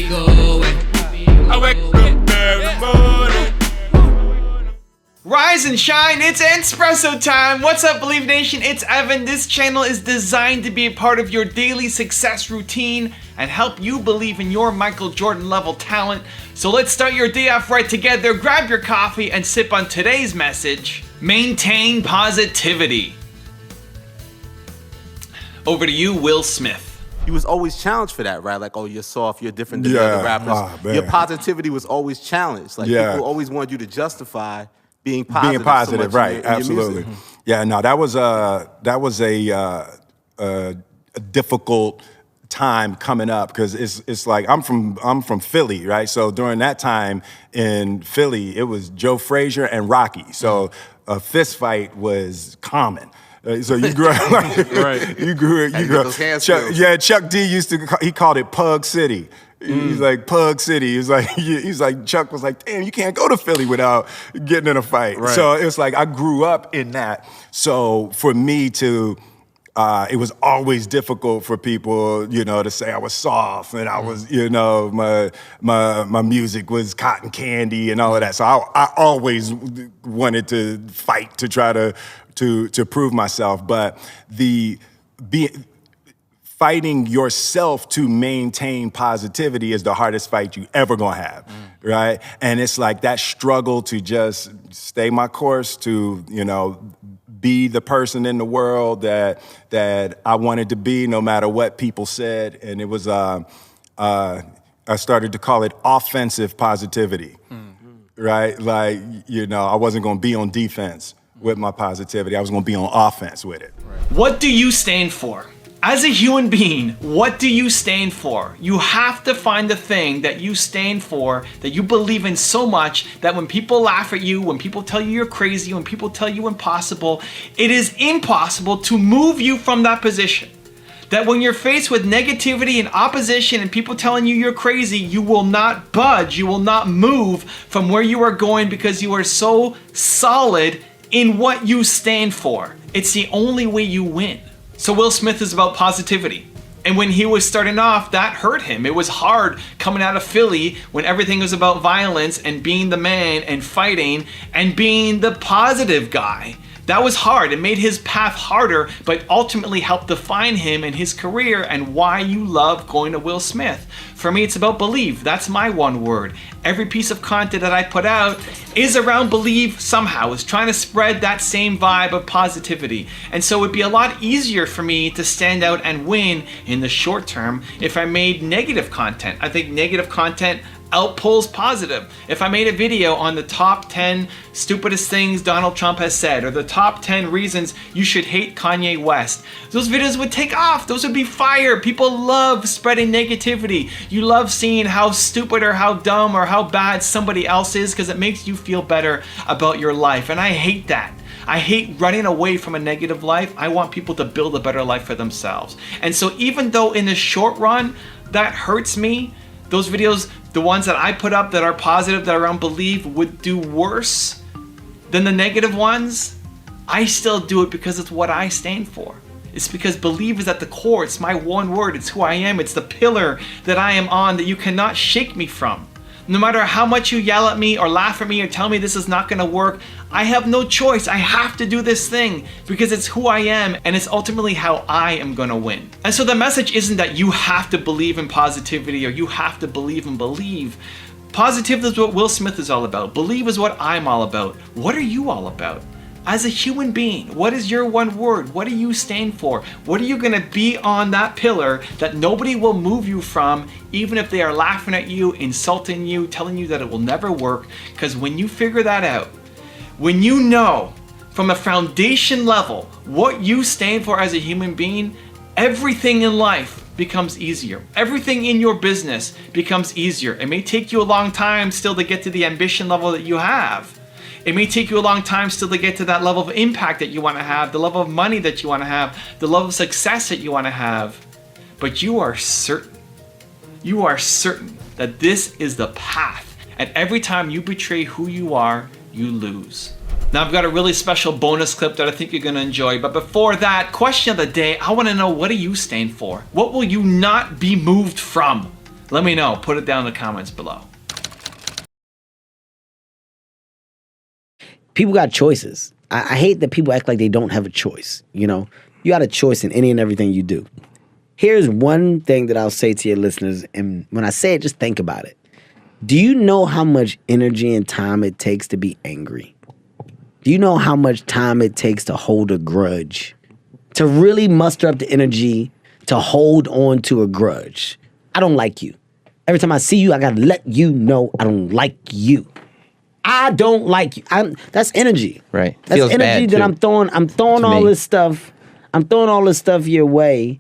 going. I wake up every morning. Rise and shine, it's Entspresso time! What's up, Believe Nation? It's Evan. This channel is designed to be a part of your daily success routine and help you believe in your Michael Jordan level talent. So let's start your day off right together. Grab your coffee and sip on today's message. Maintain positivity. Over to you, Will Smith. You was always challenged for that, right? Like, oh, you're soft, you're different than the other rappers. Your positivity was always challenged. Like, people always wanted you to justify being positive, right? In Absolutely. Yeah, no, that was a difficult time coming up because it's like I'm from Philly, right? So during that time in Philly, it was Joe Frazier and Rocky. So a fist fight was common. So you grew up like, right? You grew up. Chuck D used to he called it Pug City. He's like Pug City. He's like Chuck was like, damn, you can't go to Philly without getting in a fight. Right. So it's like I grew up in that. So for me to, it was always difficult for people, you know, to say I was soft and I was, you know, my music was cotton candy and all of that. So I always wanted to fight to try to prove myself. But fighting yourself to maintain positivity is the hardest fight you ever gonna have, right? And it's like that struggle to just stay my course, to, you know, be the person in the world that I wanted to be, no matter what people said. And it was, I started to call it offensive positivity, right? Like, you know, I wasn't gonna be on defense with my positivity. I was gonna be on offense with it. What do you stand for? As a human being, what do you stand for? You have to find the thing that you stand for, that you believe in so much that when people laugh at you, when people tell you you're crazy, when people tell you impossible, it is impossible to move you from that position. That when you're faced with negativity and opposition and people telling you you're crazy, you will not budge, you will not move from where you are going because you are so solid in what you stand for. It's the only way you win. So Will Smith is about positivity. And when he was starting off, that hurt him. It was hard coming out of Philly when everything was about violence and being the man and fighting and being the positive guy. That was hard. It made his path harder, but ultimately helped define him and his career and why you love going to Will Smith. For me, it's about believe. That's my one word. Every piece of content that I put out is around believe somehow. It's trying to spread that same vibe of positivity. And so it'd be a lot easier for me to stand out and win in the short term if I made negative content. I think negative content outpulls positive. If I made a video on the top 10 stupidest things Donald Trump has said, or the top 10 reasons you should hate Kanye West, those videos would take off. Those would be fire. People love spreading negativity. You love seeing how stupid or how dumb or how bad somebody else is because it makes you feel better about your life. And I hate that. I hate running away from a negative life. I want people to build a better life for themselves. And so even though in the short run that hurts me, those videos, the ones that I put up that are positive, that are around believe, would do worse than the negative ones, I still do it because it's what I stand for. It's because believe is at the core. It's my one word. It's who I am. It's the pillar that I am on that you cannot shake me from. No matter how much you yell at me or laugh at me or tell me this is not gonna work, I have no choice. I have to do this thing because it's who I am and it's ultimately how I am gonna win. And so the message isn't that you have to believe in positivity or you have to believe in believe. Positivity is what Will Smith is all about. Believe is what I'm all about. What are you all about? As a human being, what is your one word? What do you stand for? What are you gonna be on that pillar that nobody will move you from, even if they are laughing at you, insulting you, telling you that it will never work? Because when you figure that out, when you know from a foundation level what you stand for as a human being, everything in life becomes easier. Everything in your business becomes easier. It may take you a long time still to get to the ambition level that you have. It may take you a long time still to get to that level of impact that you want to have, the level of money that you want to have, the level of success that you want to have. But you are certain that this is the path. And every time you betray who you are, you lose. Now I've got a really special bonus clip that I think you're gonna enjoy. But before that, question of the day, I wanna know, what do you stand for? What will you not be moved from? Let me know. Put it down in the comments below. People got choices. I hate that people act like they don't have a choice. You know, you got a choice in any and everything you do. Here's one thing that I'll say to your listeners, and when I say it, just think about it. Do you know how much energy and time it takes to be angry? Do you know how much time it takes to hold a grudge? To really muster up the energy to hold on to a grudge. I don't like you. Every time I see you, I gotta let you know I don't like you. I don't like you. That's energy. Right. That's Feels energy bad that too, I'm throwing all this stuff. I'm throwing all this stuff your way.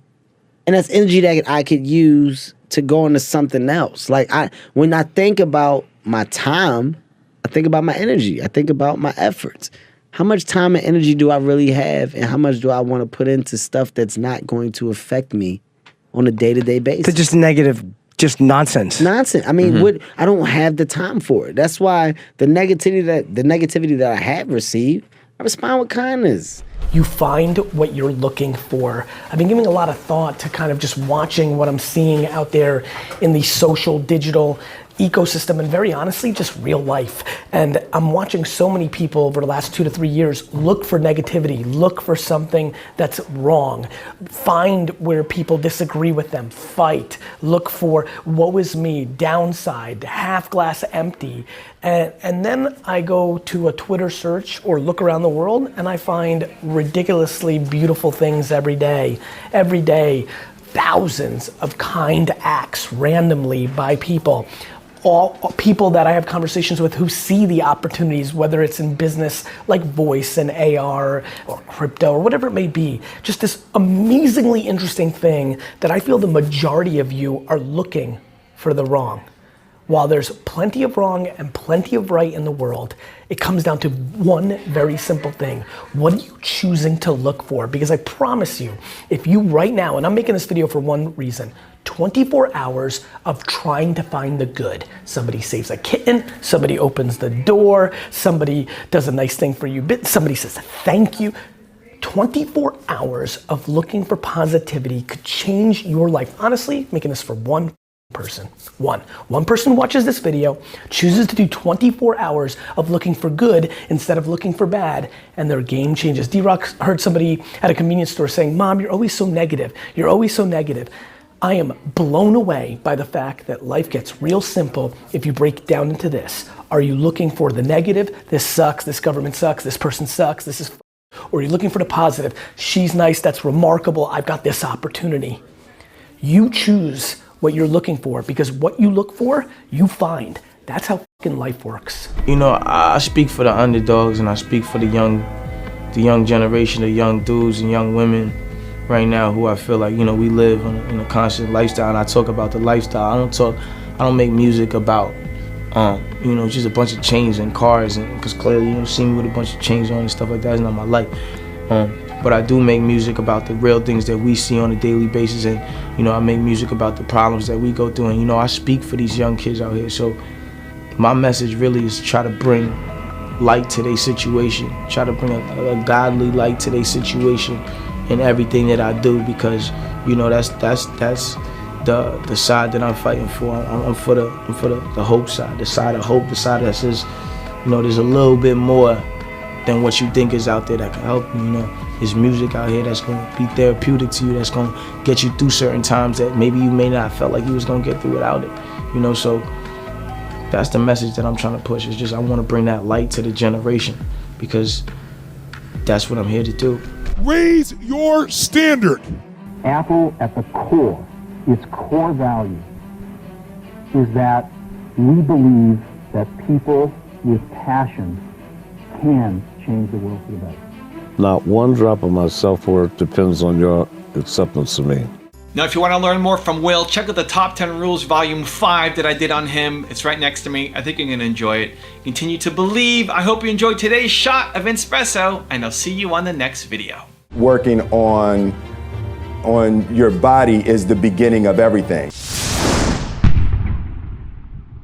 And that's energy that I could use to go into something else. Like when I think about my time, I think about my energy. I think about my efforts. How much time and energy do I really have, and how much do I want to put into stuff that's not going to affect me on a day-to-day basis? To just negative, just nonsense. Nonsense. I mean, I don't have the time for it. That's why the negativity that I have received, I respond with kindness. You find what you're looking for. I've been giving a lot of thought to kind of just watching what I'm seeing out there in the social, digital ecosystem, and very honestly, just real life. And I'm watching so many people over the last 2 to 3 years look for negativity, look for something that's wrong, find where people disagree with them, fight, look for woe is me, downside, half glass empty. And then I go to a Twitter search or look around the world and I find ridiculously beautiful things every day. Every day, thousands of kind acts randomly by people. All people that I have conversations with who see the opportunities, whether it's in business like voice and AR or crypto or whatever it may be. Just this amazingly interesting thing that I feel the majority of you are looking for the wrong. While there's plenty of wrong and plenty of right in the world, it comes down to one very simple thing. What are you choosing to look for? Because I promise you, if you right now, and I'm making this video for one reason, 24 hours of trying to find the good. Somebody saves a kitten, somebody opens the door, somebody does a nice thing for you, somebody says thank you. 24 hours of looking for positivity could change your life. Honestly, making this for one person. One person watches this video, chooses to do 24 hours of looking for good instead of looking for bad, and their game changes. D-Rock heard somebody at a convenience store saying, "Mom, you're always so negative. You're always so negative." I am blown away by the fact that life gets real simple if you break it down into this. Are you looking for the negative? This sucks, this government sucks, this person sucks, this is or are you looking for the positive? She's nice, that's remarkable, I've got this opportunity. You choose what you're looking for, because what you look for, you find. That's how fucking life works. You know, I speak for the underdogs and I speak for the young generation, the young dudes and young women right now who I feel like, you know, we live in a constant lifestyle, and I talk about the lifestyle. I don't make music about, you know, just a bunch of chains and cars, and because clearly you don't see me with a bunch of chains on and stuff like that. It's not my life. But I do make music about the real things that we see on a daily basis, and, you know, I make music about the problems that we go through, and, you know, I speak for these young kids out here. So my message really is to try to bring light to their situation, try to bring a godly light to their situation in everything that I do, because, you know, that's the side that I'm fighting for. I'm for the hope side, the side of hope, the side that says, you know, there's a little bit more than what you think is out there that can help you. You know, there's music out here that's gonna be therapeutic to you, that's gonna get you through certain times that maybe you may not have felt like you was gonna get through without it. You know, so that's the message that I'm trying to push. It's just I want to bring that light to the generation, because that's what I'm here to do. Raise your standard. Apple, at the core, its core value is that we believe that people with passion can change the world for the better. Not one drop of my self-worth depends on your acceptance of me. Now, if you want to learn more from Will, check out the Top 10 Rules Volume 5 that I did on him. It's right next to me. I think you're going to enjoy it. Continue to believe. I hope you enjoyed today's shot of Entspresso, and I'll see you on the next video. Working on your body is the beginning of everything.